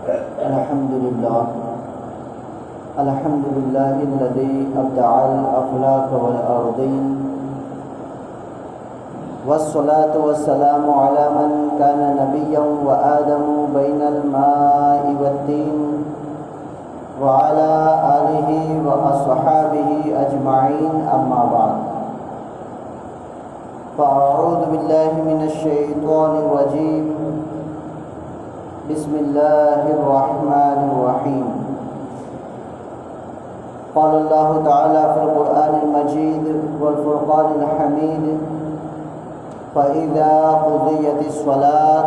الحمد لله الذي أبدع الأخلاق والأرضين، والصلاة والسلام على من كان نبيا وآدم بين الماء والدين، وعلى آله وأصحابه أجمعين، أما بعد، فأعوذ بالله من الشيطان الرجيم. بسم الله الرحمن الرحيم. قال الله تعالى في القرآن المجيد والفرقان الحميد: فإذا قضيت الصلاة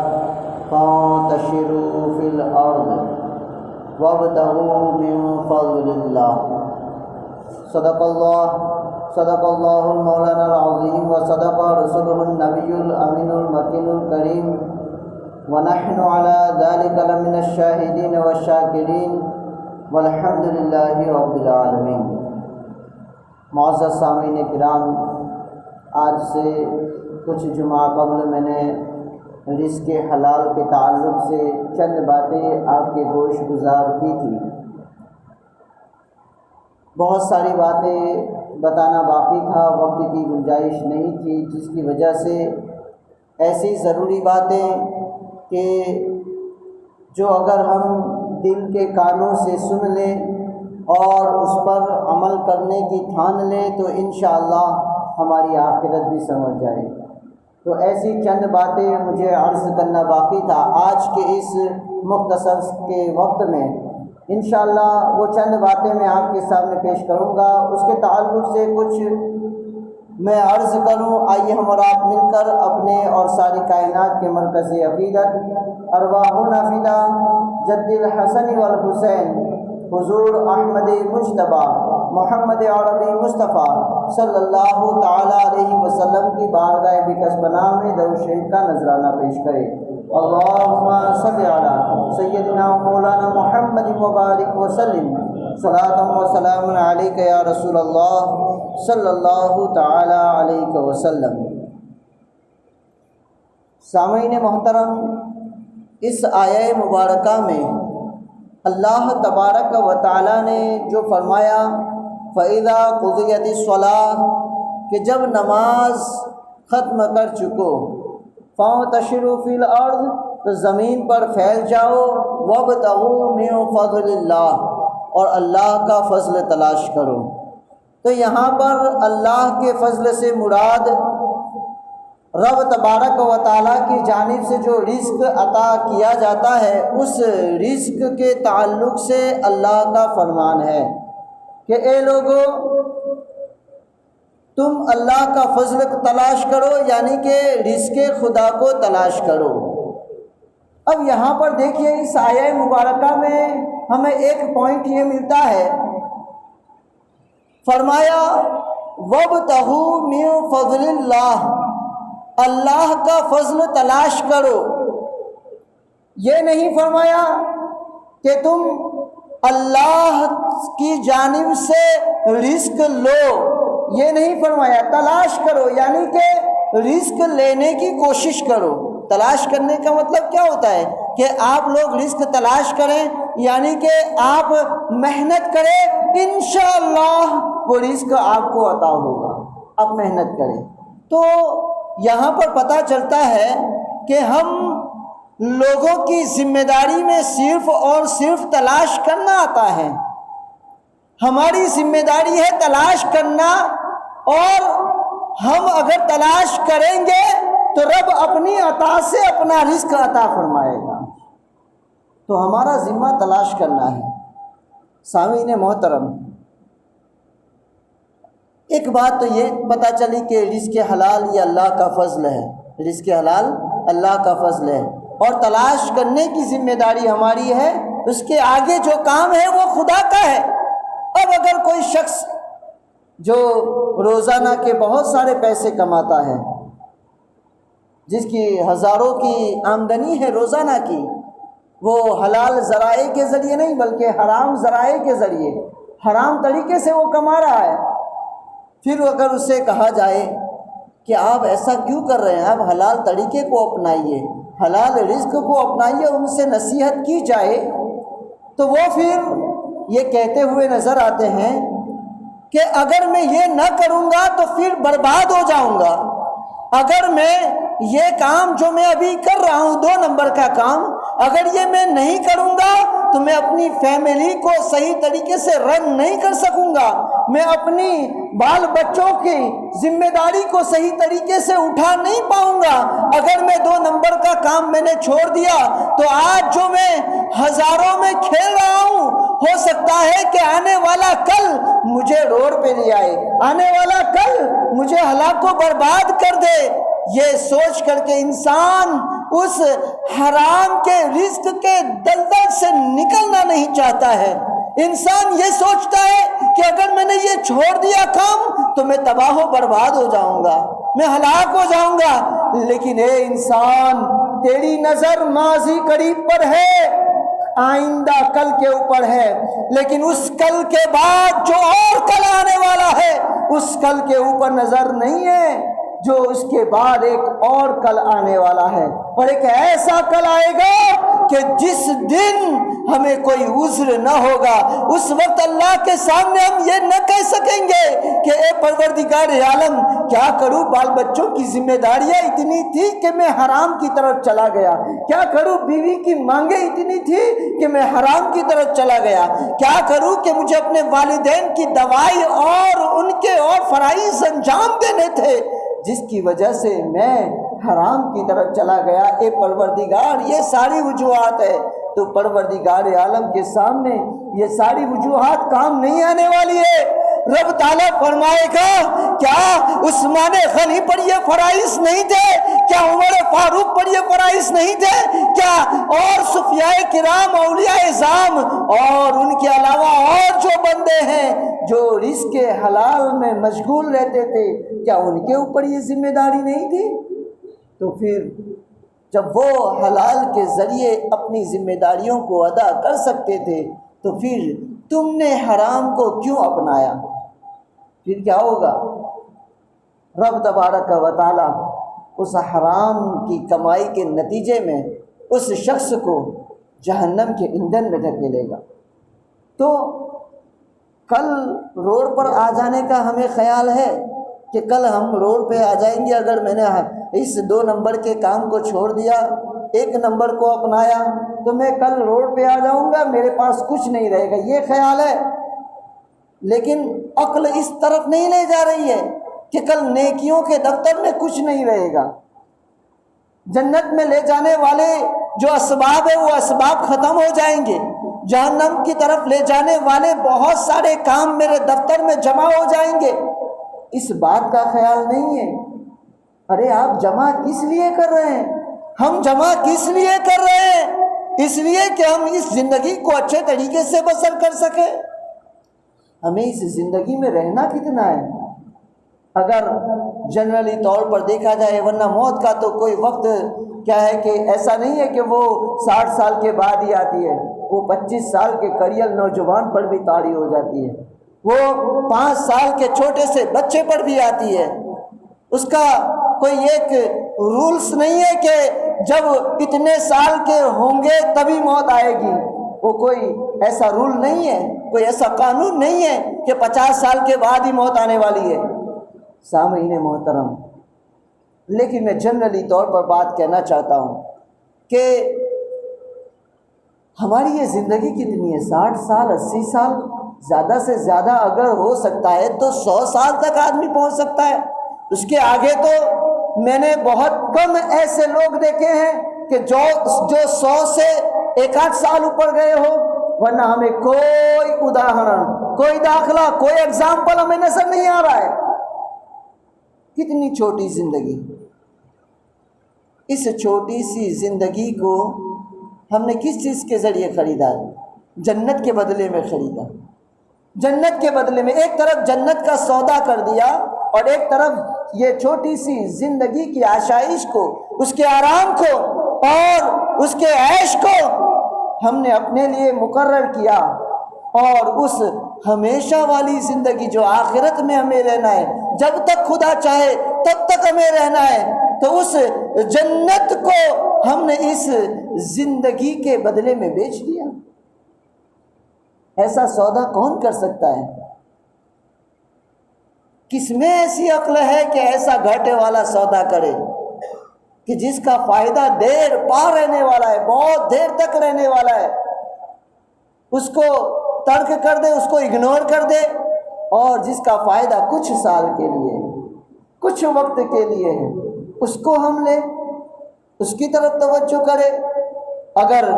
فانتشروا في الأرض وابتغوا من فضل الله. صدق الله المولانا العظيم، وصدق رسوله النبي الأمين المكين الكريم، ونحن على ذلك لمن الشاهدين والشاکرین، والحمد للہ رب العالمین. معزز سامعین کرام، آج سے کچھ جمعہ قبل میں نے رزق حلال کے تعلق سے چند باتیں آپ کے گوش گزار کی تھی. بہت ساری باتیں بتانا باقی تھا، وقت کی گنجائش نہیں تھی، جس کی وجہ سے ایسی ضروری باتیں کہ جو اگر ہم دل کے کانوں سے سن لیں اور اس پر عمل کرنے کی ٹھان لیں تو انشاءاللہ ہماری آخرت بھی سمجھ جائے. تو ایسی چند باتیں مجھے عرض کرنا باقی تھا. آج کے اس مختصر کے وقت میں انشاءاللہ وہ چند باتیں میں آپ کے سامنے پیش کروں گا. اس کے تعلق سے کچھ میں عرض کروں. آئیے ہم اور آپ مل کر اپنے اور ساری کائنات کے مرکز عقیدت ارواحنا فدا جد الحسن والحسین حضور احمد مجتبی محمد عربی مصطفیٰ صلی اللہ تعالی علیہ وسلم کی بارگاہ بکس پناہ میں درود شریف کا نذرانہ پیش کرے. اللہم صل علی سیدنا مولانا محمد مبارک وسلم صلاۃ و سلام علیک یا رسول اللہ صلی اللہ تعالی علیہ وسلم. سامعین محترم، اس آیہ مبارکہ میں اللہ تبارک و تعالی نے جو فرمایا فَإِذَا قُضِيَتِ الصَّلَاةُ، کہ جب نماز ختم کر چکو، فَانتَشِرُوا فِي الْأَرْضِ، تو زمین پر پھیل جاؤ، وَابْتَغُوا مِن فَضْلِ اللَّهِ، اور اللہ کا فضل تلاش کرو. تو یہاں پر اللہ کے فضل سے مراد رب تبارک و تعالیٰ کی جانب سے جو رزق عطا کیا جاتا ہے، اس رزق کے تعلق سے اللہ کا فرمان ہے کہ اے لوگو، تم اللہ کا فضل تلاش کرو، یعنی کہ رزق خدا کو تلاش کرو. اب یہاں پر دیکھیے اس آیہ مبارکہ میں ہمیں ایک پوائنٹ یہ ملتا ہے. فرمایا وَابْتَغُوا مِن فَضْلِ اللَّهِ، اللہ کا فضل تلاش کرو. یہ نہیں فرمایا کہ تم اللہ کی جانب سے رزق لو، یہ نہیں فرمایا. تلاش کرو یعنی کہ رزق لینے کی کوشش کرو. تلاش کرنے کا مطلب کیا ہوتا ہے کہ آپ لوگ رزق تلاش کریں، یعنی کہ آپ محنت کریں، انشاءاللہ وہ رزق آپ کو عطا ہوگا. آپ محنت کریں. تو یہاں پر پتہ چلتا ہے کہ ہم لوگوں کی ذمہ داری میں صرف اور صرف تلاش کرنا آتا ہے. ہماری ذمہ داری ہے تلاش کرنا، اور ہم اگر تلاش کریں گے تو رب اپنی عطا سے اپنا رزق عطا فرمائے گا. تو ہمارا ذمہ تلاش کرنا ہے. سامعین محترم، ایک بات تو یہ پتہ چلی کہ رزق حلال یہ اللہ کا فضل ہے. رزق حلال اللہ کا فضل ہے، اور تلاش کرنے کی ذمہ داری ہماری ہے. اس کے آگے جو کام ہے وہ خدا کا ہے. اب اگر کوئی شخص جو روزانہ کے بہت سارے پیسے کماتا ہے، جس کی ہزاروں کی آمدنی ہے روزانہ کی، وہ حلال ذرائع کے ذریعے نہیں بلکہ حرام ذرائع کے ذریعے حرام طریقے سے وہ کما رہا ہے، پھر اگر اسے کہا جائے کہ آپ ایسا کیوں کر رہے ہیں، آپ حلال طریقے کو اپنائیے، حلال رزق کو اپنائیے، ان سے نصیحت کی جائے تو وہ پھر یہ کہتے ہوئے نظر آتے ہیں کہ اگر میں یہ نہ کروں گا تو پھر برباد ہو جاؤں گا، اگر میں یہ کام جو میں ابھی کر رہا ہوں 2 نمبر کا کام، اگر یہ میں نہیں کروں گا تو میں اپنی فیملی کو صحیح طریقے سے رن نہیں کر سکوں گا، میں اپنی بال بچوں کی ذمہ داری کو صحیح طریقے سے اٹھا نہیں پاؤں گا۔ اگر میں 2 نمبر کا کام میں نے چھوڑ دیا تو آج جو میں ہزاروں میں کھیل رہا ہوں، ہو سکتا ہے کہ آنے والا کل مجھے روڈ پہ لے آئے، آنے والا کل مجھے ہلاک و برباد کر دے۔ یہ سوچ کر کے انسان اس حرام کے رزق کے دلدل سے نکلنا نہیں چاہتا ہے۔ انسان یہ سوچتا ہے کہ اگر میں نے یہ چھوڑ دیا کام تو میں تباہ و برباد ہو جاؤں گا، میں ہلاک ہو جاؤں گا۔ لیکن اے انسان، تیری نظر ماضی قریب پر ہے، آئندہ کل کے اوپر ہے، لیکن اس کل کے بعد جو اور کل آنے والا ہے اس کل کے اوپر نظر نہیں ہے، جو اس کے بعد ایک اور کل آنے والا ہے، اور ایک ایسا کل آئے گا کہ جس دن ہمیں کوئی عذر نہ ہوگا۔ اس وقت اللہ کے سامنے ہم یہ نہ کہہ سکیں گے کہ اے پروردگار عالم، کیا کروں، بال بچوں کی ذمہ داریاں اتنی تھی کہ میں حرام کی طرف چلا گیا، کیا کروں، بیوی کی مانگیں اتنی تھی کہ میں حرام کی طرف چلا گیا، کیا کروں کہ مجھے اپنے والدین کی دوائی اور ان کے اور فرائض انجام دینے تھے، جس کی وجہ سے میں حرام کی طرف چلا گیا۔ اے پروردگار، یہ ساری وجوہات ہے، تو پروردگار عالم کے سامنے یہ ساری وجوہات کام نہیں آنے والی ہے۔ رب تعالیٰ فرمائے گا، کیا عثمان غنی پر یہ فرائض نہیں تھے؟ کیا عمر فاروق پر یہ فرائض نہیں تھے؟ کیا اور صفیاء کرام، اولیاء اعظام اور ان کے علاوہ اور جو بندے ہیں جو رزق حلال میں مشغول رہتے تھے، کیا ان کے اوپر یہ ذمہ داری نہیں تھی؟ تو پھر جب وہ حلال کے ذریعے اپنی ذمہ داریوں کو ادا کر سکتے تھے تو پھر تم نے حرام کو کیوں اپنایا؟ پھر کیا ہوگا؟ رب تبارک و تعالی اس حرام کی کمائی کے نتیجے میں اس شخص کو جہنم کے ایندھن میں ڈھکیلے گا۔ تو کل روڈ پر آ جانے کا ہمیں خیال ہے کہ کل ہم روڈ پہ آ جائیں گے، اگر میں نے اس 2 نمبر کے کام کو چھوڑ دیا، 1 نمبر کو اپنایا تو میں کل روڈ پہ آ جاؤں گا، میرے پاس کچھ نہیں رہے گا، یہ خیال ہے۔ لیکن عقل اس طرف نہیں لے جا رہی ہے کہ کل نیکیوں کے دفتر میں کچھ نہیں رہے گا، جنت میں لے جانے والے جو اسباب ہیں وہ اسباب ختم ہو جائیں گے، جہنم کی طرف لے جانے والے بہت سارے کام میرے دفتر میں جمع ہو جائیں گے۔ اس بات کا خیال نہیں ہے۔ ارے آپ جمع کس لیے کر رہے ہیں؟ ہم جمع کس لیے کر رہے ہیں؟ اس لیے کہ ہم اس زندگی کو اچھے طریقے سے بسر کر سکیں۔ ہمیں اس زندگی میں رہنا کتنا ہے؟ اگر جنرلی طور پر دیکھا جائے، ورنہ موت کا تو کوئی وقت کیا ہے کہ ایسا نہیں ہے کہ وہ 60 سال کے بعد ہی آتی ہے، وہ 25 سال کے کریل نوجوان پر بھی طاری ہو جاتی ہے، وہ 5 سال کے چھوٹے سے بچے پر بھی آتی ہے۔ اس کا کوئی ایک رولز نہیں ہے کہ جب اتنے سال کے ہوں گے تبھی موت آئے گی، وہ کوئی ایسا رول نہیں ہے، کوئی ایسا قانون نہیں ہے کہ 50 سال کے بعد ہی موت آنے والی ہے۔ سامعین محترم، لیکن میں جنرلی طور پر بات کہنا چاہتا ہوں کہ ہماری یہ زندگی کتنی ہے؟ 60 سال، 80 سال، زیادہ سے زیادہ اگر ہو سکتا ہے تو 100 سال تک آدمی پہنچ سکتا ہے۔ اس کے آگے تو میں نے بہت کم ایسے لوگ دیکھے ہیں کہ جو 100 سے 1-8 سال اوپر گئے ہو، ورنہ ہمیں کوئی اداہرن، کوئی داخلہ، کوئی ایگزامپل ہمیں نظر نہیں آ رہا ہے۔ کتنی چھوٹی زندگی، اس چھوٹی سی زندگی کو ہم نے کس چیز کے ذریعے خریدا؟ جنت کے بدلے میں خریدا، جنت کے بدلے میں۔ ایک طرف جنت کا سودا کر دیا اور ایک طرف یہ چھوٹی سی زندگی کی آشائش کو، اس کے آرام کو اور اس کے عیش کو ہم نے اپنے لیے مقرر کیا، اور اس ہمیشہ والی زندگی جو آخرت میں ہمیں رہنا ہے، جب تک خدا چاہے تب تک ہمیں رہنا ہے، تو اس جنت کو ہم نے اس زندگی کے بدلے میں بیچ دیا۔ ایسا سودا کون کر سکتا ہے؟ کس میں ایسی عقل ہے کہ ایسا گھاٹے والا سودا کرے کہ جس کا فائدہ دیر پا رہنے والا ہے، بہت دیر تک رہنے والا ہے، اس کو ترک کر دے، اس کو اگنور کر دے، اور جس کا فائدہ کچھ سال کے لیے، کچھ وقت کے لیے ہے، اس کو ہم لیں، اس کی طرف توجہ کرے۔ اگر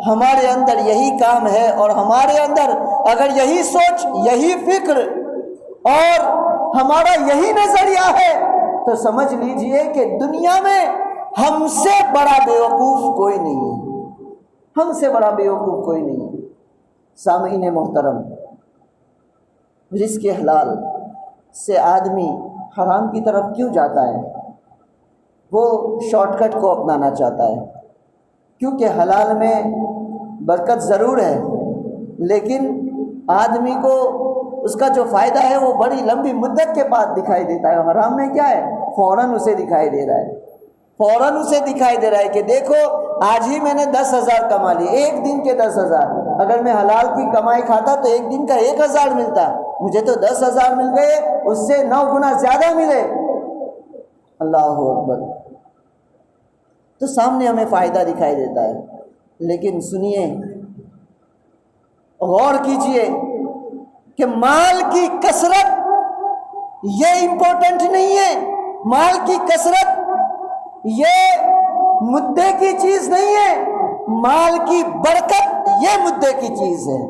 ہمارے اندر یہی کام ہے اور ہمارے اندر اگر یہی سوچ، یہی فکر اور ہمارا یہی نظریہ ہے تو سمجھ لیجئے کہ دنیا میں ہم سے بڑا بیوقوف کوئی نہیں ہے، ہم سے بڑا بیوقوف کوئی نہیں ہے۔ سامعین محترم، رزق حلال سے آدمی حرام کی طرف کیوں جاتا ہے؟ وہ شارٹ کٹ کو اپنانا چاہتا ہے، کیونکہ حلال میں برکت ضرور ہے، لیکن آدمی کو اس کا جو فائدہ ہے وہ بڑی لمبی مدت کے بعد دکھائی دیتا ہے۔ حرام میں کیا ہے؟ فوراً اسے دکھائی دے رہا ہے، فوراً اسے دکھائی دے رہا ہے کہ دیکھو آج ہی میں نے 10,000 کما لی، ایک دن کے 10,000۔ اگر میں حلال کی کمائی کھاتا تو ایک دن کا 1,000 ملتا، مجھے تو 10,000 مل گئے، اس سے 9 گنا زیادہ ملے۔ اللہ اکبر۔ تو سامنے ہمیں فائدہ دکھائی دیتا ہے، لیکن سنیے، غور کیجئے کہ مال کی کثرت یہ امپورٹنٹ نہیں ہے، مال کی کثرت یہ مدعے کی چیز نہیں ہے، مال کی برکت یہ مدعے کی چیز ہے۔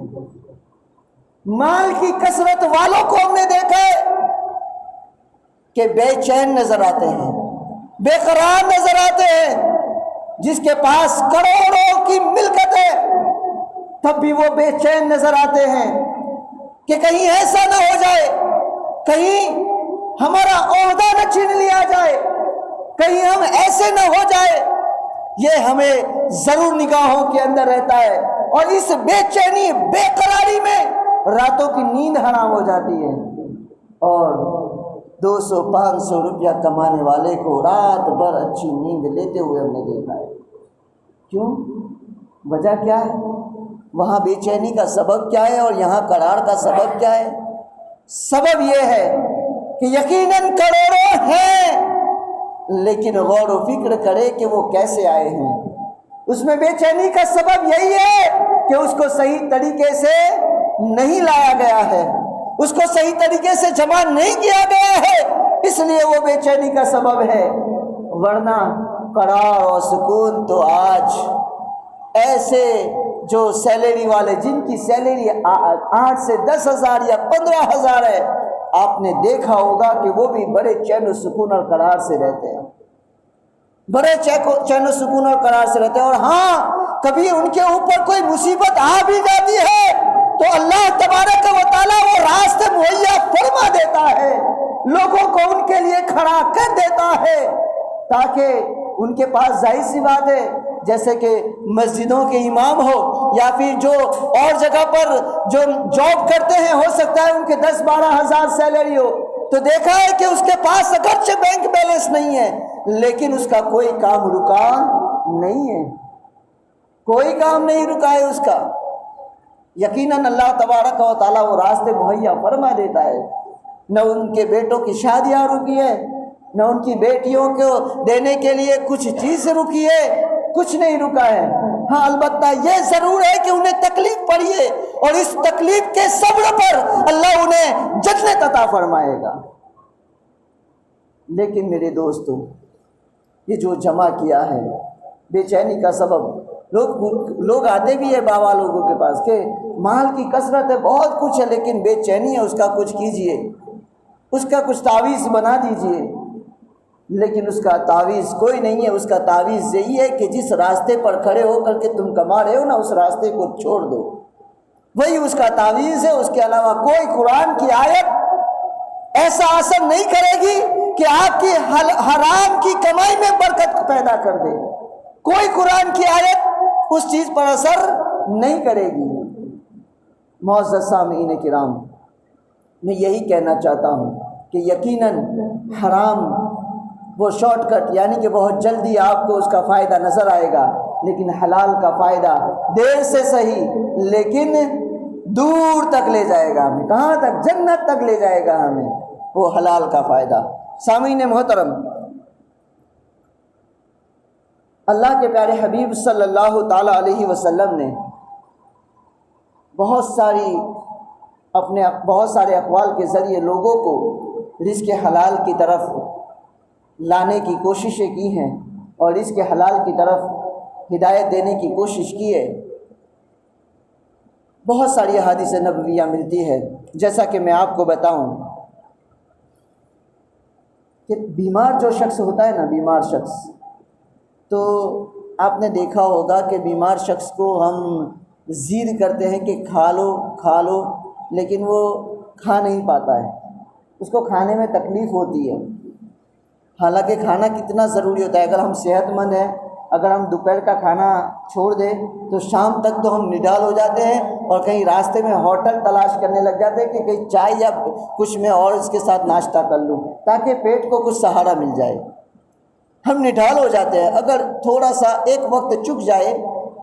مال کی کثرت والوں کو ہم نے دیکھا ہے کہ بے چین نظر آتے ہیں، بے قرار نظر آتے ہیں۔ جس کے پاس کروڑوں کی ملکت ہے تب بھی وہ بے چین نظر آتے ہیں کہ کہیں ایسا نہ ہو جائے، کہیں ہمارا عہدہ نہ چھین لیا جائے، کہیں ہم ایسے نہ ہو جائے۔ یہ ہمیں ضرور نگاہوں کے اندر رہتا ہے، اور اس بے چینی، بے قراری میں راتوں کی نیند حرام ہو جاتی ہے۔ اور 200-500 روپیہ کمانے والے کو رات بھر اچھی نیند لیتے ہوئے ہم نے دیکھا ہے۔ کیوں؟ وجہ کیا ہے؟ وہاں بے چینی کا سبب کیا ہے اور یہاں قرار کا سبب کیا ہے؟ سبب یہ ہے کہ یقیناً کروڑوں ہیں، لیکن غور و فکر کرے کہ وہ کیسے آئے ہیں۔ اس میں بے چینی کا سبب یہی ہے کہ اس کو صحیح طریقے سے نہیں لایا گیا ہے، اس کو صحیح طریقے سے جمع نہیں کیا گیا ہے، اس لیے وہ بے چینی کا سبب ہے۔ ورنہ قرار اور سکون تو آج ایسے جو سیلری والے، جن کی سیلری 8 سے 10,000 یا 15,000 ہے، آپ نے دیکھا ہوگا کہ وہ بھی بڑے چین و سکون اور قرار سے رہتے ہیں، بڑے چین و سکون اور قرار سے رہتے ہیں۔ اور ہاں، کبھی ان کے اوپر کوئی مصیبت آ بھی جاتی ہے تو اللہ تبارک و تعالیٰ وہ راستے مہیا فرما دیتا ہے، لوگوں کو ان کے لیے کھڑا کر دیتا ہے، تاکہ ان کے پاس ظاہر سی بات ہے، جیسے کہ مسجدوں کے امام ہو یا پھر جو اور جگہ پر جو جاب کرتے ہیں، ہو سکتا ہے ان کے 10-12 ہزار سیلری ہو، تو دیکھا ہے کہ اس کے پاس اگرچہ بینک بیلنس نہیں ہے، لیکن اس کا کوئی کام رکا نہیں ہے، کوئی کام نہیں رکا ہے اس کا۔ یقیناً اللہ تبارک و تعالیٰ وہ راستے مہیا فرما دیتا ہے۔ نہ ان کے بیٹوں کی شادیاں رکی ہے، نہ ان کی بیٹیوں کو دینے کے لیے کچھ چیز رکی ہے، کچھ نہیں رکا ہے۔ ہاں، البتہ یہ ضرور ہے کہ انہیں تکلیف پڑی ہے، اور اس تکلیف کے صبر پر اللہ انہیں جنت عطا فرمائے گا۔ لیکن میرے دوستو، یہ جو جمع کیا ہے بے چینی کا سبب، لوگ آتے بھی ہیں بابا لوگوں کے پاس کہ مال کی کثرت ہے، بہت کچھ ہے، لیکن بے چینی ہے، اس کا کچھ کیجئے، اس کا کچھ تعویذ بنا دیجئے۔ لیکن اس کا تعویذ کوئی نہیں ہے، اس کا تعویذ یہی ہے کہ جس راستے پر کھڑے ہو کر کے تم کما رہے ہو نا، اس راستے کو چھوڑ دو، وہی اس کا تعویذ ہے۔ اس کے علاوہ کوئی قرآن کی آیت ایسا اثر نہیں کرے گی کہ آپ کی حرام کی کمائی میں برکت پیدا کر دے، کوئی قرآن کی آیت اس چیز پر اثر نہیں کرے گی۔ معزز سامعین کرام، میں یہی کہنا چاہتا ہوں کہ یقیناً حرام وہ شارٹ کٹ، یعنی کہ بہت جلدی آپ کو اس کا فائدہ نظر آئے گا، لیکن حلال کا فائدہ دیر سے صحیح لیکن دور تک لے جائے گا ہمیں، کہاں تک؟ جنت تک لے جائے گا ہمیں وہ حلال کا فائدہ۔ سامعین محترم، اللہ کے پیارے حبیب صلی اللہ تعالی علیہ وسلم نے بہت سارے اقوال کے ذریعے لوگوں کو رزق حلال کی طرف لانے کی کوششیں کی ہیں اور رزق حلال کی طرف ہدایت دینے کی کوشش کی ہے۔ بہت ساری احادیث نبویہ ملتی ہے، جیسا کہ میں آپ کو بتاؤں کہ بیمار جو شخص ہوتا ہے نا، بیمار شخص، تو آپ نے دیکھا ہوگا کہ بیمار شخص کو ہم زیر کرتے ہیں کہ کھا لو کھا لو، لیکن وہ کھا نہیں پاتا ہے، اس کو کھانے میں تکلیف ہوتی ہے، حالانکہ کھانا کتنا ضروری ہوتا ہے۔ اگر ہم صحت مند ہیں، اگر ہم دوپہر کا کھانا چھوڑ دیں تو شام تک تو ہم نڈال ہو جاتے ہیں اور کہیں راستے میں ہوٹل تلاش کرنے لگ جاتے ہیں کہ کہیں چائے یا کچھ میں اور اس کے ساتھ ناشتہ کر لوں تاکہ پیٹ کو کچھ سہارا مل جائے۔ ہم نڈال ہو جاتے ہیں، اگر تھوڑا سا ایک وقت چک جائے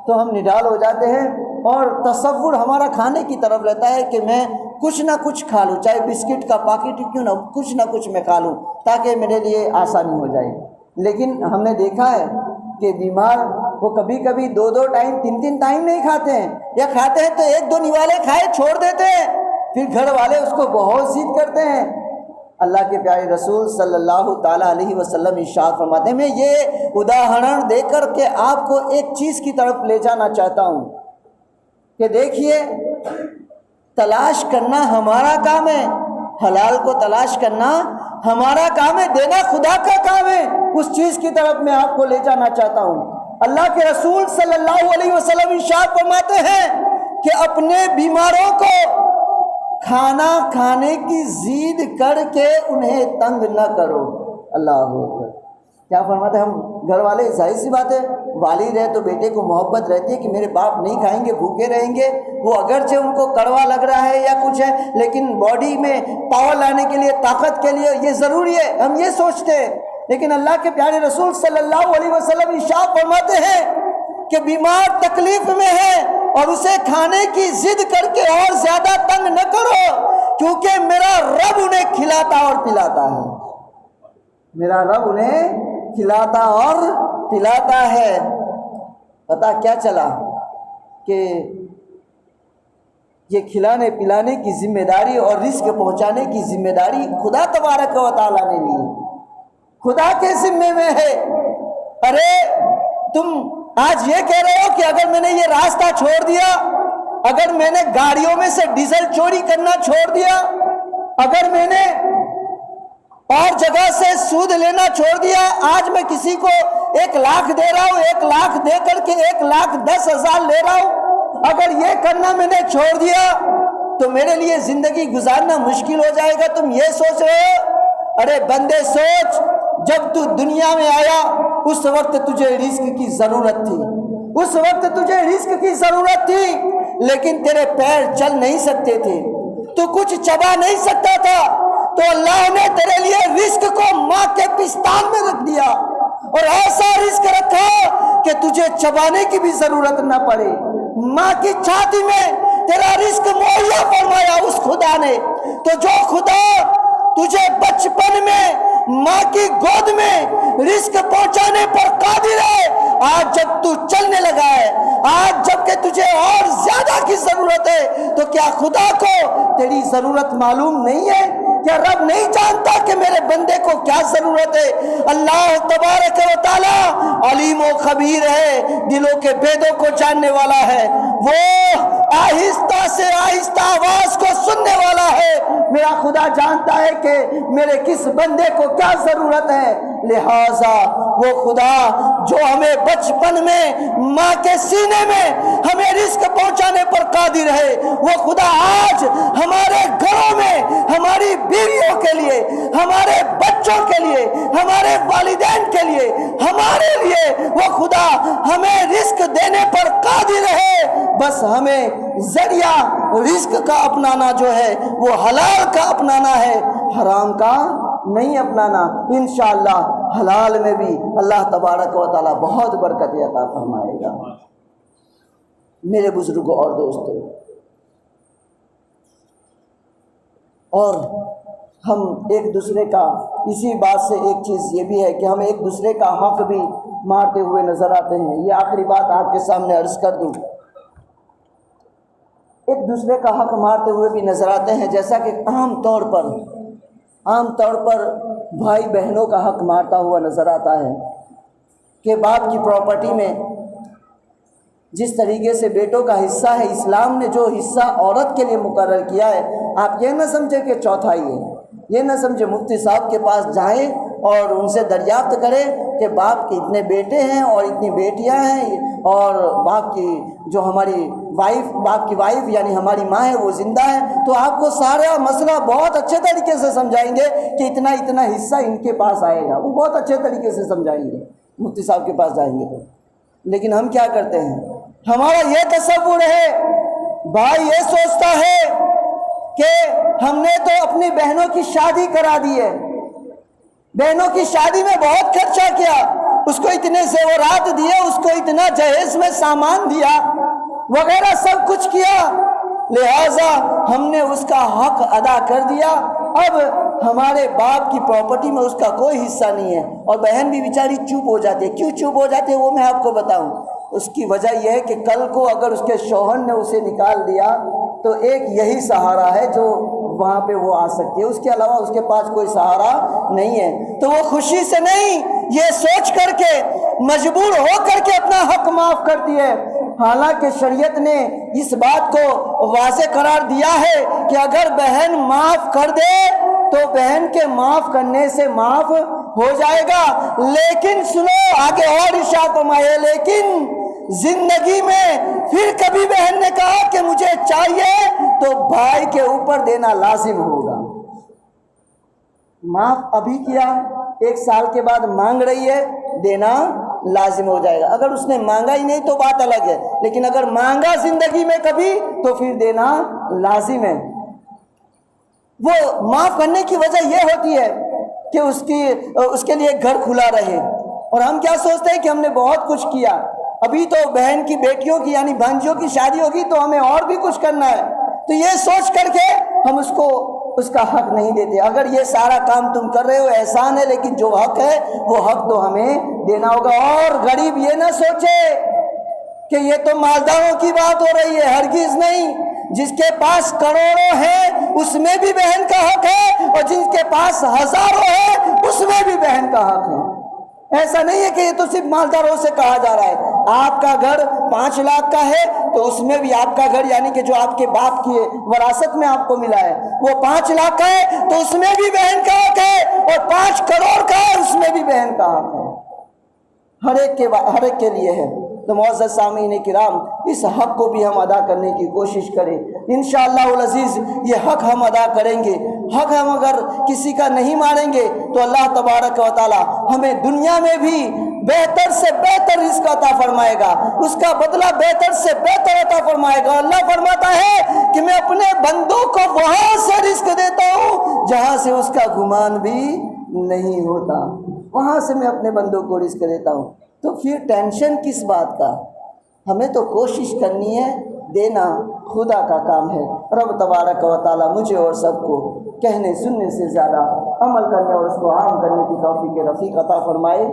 تو ہم نڈال ہو جاتے ہیں اور تصور ہمارا کھانے کی طرف رہتا ہے کہ میں کچھ نہ کچھ کھا لوں، چاہے بسکٹ کا پاکٹ کیوں نہ کچھ میں کھا لوں تاکہ میرے لیے آسانی ہو جائے۔ لیکن ہم نے دیکھا ہے کہ بیمار وہ کبھی کبھی 2 ٹائم 3 ٹائم نہیں کھاتے ہیں، یا کھاتے ہیں تو 1-2 نوالے کھائے چھوڑ دیتے ہیں، پھر گھر والے اس کو بہت ضد کرتے ہیں۔ اللہ کے پیارے رسول صلی اللہ تعالیٰ علیہ وسلم ارشاد فرماتے ہیں، میں یہ اداہرن دے کر کے آپ کو ایک چیز کی طرف لے جانا چاہتا ہوں کہ دیکھیے، تلاش کرنا ہمارا کام ہے، حلال کو تلاش کرنا ہمارا کام ہے، دینا خدا کا کام ہے۔ اس چیز کی طرف میں آپ کو لے جانا چاہتا ہوں۔ اللہ کے رسول صلی اللہ علیہ وسلم ارشاد فرماتے ہیں کہ اپنے بیماروں کو کھانا کھانے کی ضد کر کے انہیں تنگ نہ کرو۔ اللہ اکبر، کیا فرماتے ہیں؟ ہم گھر والے، ظاہر سی بات ہے، والد ہے تو بیٹے کو محبت رہتی ہے کہ میرے باپ نہیں کھائیں گے، بھوکے رہیں گے، وہ اگرچہ ان کو کڑوا لگ رہا ہے یا کچھ ہے، لیکن باڈی میں پاور لانے کے لیے، طاقت کے لیے یہ ضروری ہے، ہم یہ سوچتے ہیں۔ لیکن اللہ کے پیارے رسول صلی اللہ علیہ وسلم ارشاد فرماتے ہیں کہ بیمار تکلیف میں ہے اور اسے کھانے کی ضد کر کے اور زیادہ تنگ نہ کرو، کیونکہ میرا رب انہیں کھلاتا اور پلاتا ہے، میرا رب انہیں کھلاتا اور پلاتا ہے۔ پتہ کیا چلا کہ یہ کھلانے پلانے کی ذمہ داری اور رزق پہنچانے کی ذمہ داری خدا تبارک و تعالیٰ نے لی، خدا کے ذمے میں ہے۔ ارے تم آج یہ کہہ رہے ہو کہ اگر میں نے یہ راستہ چھوڑ دیا، اگر میں نے گاڑیوں میں سے ڈیزل چوری کرنا چھوڑ دیا، اگر میں نے اور جگہ سے سود لینا چھوڑ دیا، آج میں کسی کو 1 لاکھ دے رہا ہوں، 1 لاکھ دے کر کے 1,10,000 لے رہا ہوں، اگر یہ کرنا میں نے چھوڑ دیا تو میرے لیے زندگی گزارنا مشکل ہو جائے گا، تم یہ سوچ رہے ہو؟ ارے بندے سوچ، جب تو دنیا میں آیا اس وقت تجھے رزق کی ضرورت تھی، اس وقت تجھے رزق کی ضرورت تھی، لیکن تیرے پیر چل نہیں سکتے تھے، تو کچھ چبا نہیں سکتا تھا، تو اللہ نے تیرے لیے رزق کو ماں کے پستان میں رکھ دیا اور ایسا رزق رکھا کہ تجھے چبانے کی بھی ضرورت نہ پڑے۔ ماں کی چھاتی میں تیرا رزق مہیا فرمایا اس خدا نے۔ تو جو خدا تجھے بچپن میں ماں کی گود میں رزق پہنچانے پر قادر ہے، آج جب تو چلنے لگا ہے، آج جب کہ تجھے اور زیادہ کی ضرورت ہے، تو کیا خدا کو تیری ضرورت معلوم نہیں ہے؟ کیا رب نہیں جانتا کہ میرے بندے کو کیا ضرورت ہے؟ اللہ تبارک و تعالی علیم و خبیر ہے، دلوں کے بیدوں کو جاننے والا ہے، وہ آہستہ سے آہستہ آواز کو سننے والا ہے۔ میرا خدا جانتا ہے کہ میرے کس بندے کو کیا ضرورت ہے، لہذا وہ خدا جو ہمیں بچپن میں ماں کے سینے میں ہمیں رزق پہنچانے پر قادر ہے، وہ خدا آج ہمارے گھروں میں ہماری بیویوں کے لیے، ہمارے بچوں کے لیے، ہمارے والدین کے لیے، ہمارے لیے وہ خدا ہمیں رزق دینے پر قادر ہے، بس ہمیں ذریعہ رزق کا اپنانا جو ہے وہ حلال کا اپنانا ہے، حرام کا نہیں اپنانا۔ انشاءاللہ حلال میں بھی اللہ تبارک و تعالی بہت برکت عطا فرمائے گا۔ میرے بزرگوں اور دوستوں، اور ہم ایک دوسرے کا اسی بات سے ایک چیز یہ بھی ہے کہ ہم ایک دوسرے کا حق بھی مارتے ہوئے نظر آتے ہیں. یہ آخری بات آپ کے سامنے عرض کر دوں. ایک دوسرے کا حق مارتے ہوئے بھی نظر آتے ہیں، جیسا کہ عام طور پر بھائی بہنوں کا حق مارتا ہوا نظر آتا ہے کہ باپ کی پراپرٹی میں جس طریقے سے بیٹوں کا حصہ ہے، اسلام نے جو حصہ عورت کے لیے مقرر کیا ہے، آپ یہ نہ سمجھے کہ چوتھائی ہے. یہ نہ سمجھے مفتی صاحب کے پاس جائیں اور ان سے دریافت کریں کہ باپ کے اتنے بیٹے ہیں اور اتنی بیٹیاں ہیں، اور باپ کی جو ہماری باپ کی وائف یعنی ہماری ماں ہے وہ زندہ ہے، تو آپ کو سارا مسئلہ بہت اچھے طریقے سے سمجھائیں گے کہ اتنا اتنا حصہ ان کے پاس آئے گا. وہ بہت اچھے طریقے سے سمجھائیں گے مفتی صاحب کے پاس جائیں گے تو. لیکن ہم کیا کرتے ہیں؟ ہمارا یہ تصور ہے، بھائی یہ سوچتا ہے کہ ہم نے تو اپنی بہنوں کی شادی کرا دی ہے، بہنوں کی شادی میں بہت خرچہ کیا، اس کو اتنے زیورات دیے، اس کو اتنا جہیز میں سامان دیا وغیرہ سب کچھ کیا، لہذا ہم نے اس کا حق ادا کر دیا. اب ہمارے باپ کی پراپرٹی میں اس کا کوئی حصہ نہیں ہے. اور بہن بھی بیچاری چپ ہو جاتی ہے. کیوں چپ ہو جاتی ہے وہ میں آپ کو بتاؤں. اس کی وجہ یہ ہے کہ کل کو اگر اس کے شوہر نے اسے نکال دیا تو ایک یہی سہارا ہے جو وہاں پہ وہ آ سکتی ہے، اس کے علاوہ اس کے پاس کوئی سہارا نہیں ہے. تو وہ خوشی سے نہیں، یہ سوچ کر کے مجبور ہو کر کے اپنا حق معاف کرتی ہے. حالانکہ شریعت نے اس بات کو واضح قرار دیا ہے کہ اگر بہن معاف کر دے تو بہن کے معاف کرنے سے معاف ہو جائے گا. لیکن سنو آگے اور ارشاد فرمایا، لیکن زندگی میں پھر کبھی بہن نے کہا کہ مجھے چاہیے تو بھائی کے اوپر دینا لازم ہوگا. معاف ابھی کیا، 1 سال کے بعد مانگ رہی ہے، دینا لازم ہو جائے گا. اگر اس نے مانگا ہی نہیں تو بات الگ ہے، لیکن اگر مانگا زندگی میں کبھی تو پھر دینا لازم ہے. وہ معاف کرنے کی وجہ یہ ہوتی ہے کہ اس کے لیے گھر کھلا رہے. اور ہم کیا سوچتے ہیں کہ ہم نے بہت کچھ کیا، ابھی تو بہن کی بیٹیوں کی یعنی بھانجیوں کی شادی ہوگی تو ہمیں اور بھی کچھ کرنا ہے. تو یہ سوچ کر کے ہم اس کا حق نہیں دیتے. اگر یہ سارا کام تم کر رہے ہو احسان ہے، لیکن جو حق ہے وہ حق تو ہمیں دینا ہوگا. اور غریب یہ نہ سوچے کہ یہ تو مالداروں کی بات ہو رہی ہے، ہرگز نہیں. جس کے پاس کروڑوں ہیں اس میں بھی بہن کا حق ہے، اور جن کے پاس ہزاروں ہیں اس میں بھی بہن کا حق ہے. ایسا نہیں ہے کہ یہ تو صرف مالداروں سے کہا جا رہا ہے. آپ کا گھر 5 لاکھ کا ہے تو اس میں بھی آپ کا گھر یعنی کہ جو آپ کے باپ کی وراثت میں آپ کو ملا ہے وہ 5 لاکھ کا ہے تو اس میں بھی بہن کا حق ہے، اور 5 کروڑ کا ہے اس میں بھی بہن کا حق ہے. ہر ایک کے لیے ہے. تو معزز سامعین کرام، اس حق کو بھی ہم ادا کرنے کی کوشش کریں. انشاءاللہ العزیز یہ حق ہم ادا کریں گے. حق ہم اگر کسی کا نہیں مانیں گے تو اللہ تبارک و تعالی ہمیں دنیا میں بھی بہتر سے بہتر رزق عطا فرمائے گا، اس کا بدلہ بہتر سے بہتر عطا فرمائے گا. اللہ فرماتا ہے کہ میں اپنے بندوں کو وہاں سے رزق دیتا ہوں جہاں سے اس کا گمان بھی نہیں ہوتا. وہاں سے میں اپنے بندوں کو رزق دیتا ہوں. تو پھر ٹینشن کس بات کا؟ ہمیں تو کوشش کرنی ہے، دینا خدا کا کام ہے. رب تبارک و تعالی مجھے اور سب کو کہنے سننے سے زیادہ عمل کرنے اور اس کو عام کرنے کی توفیق رفیق عطا فرمائے.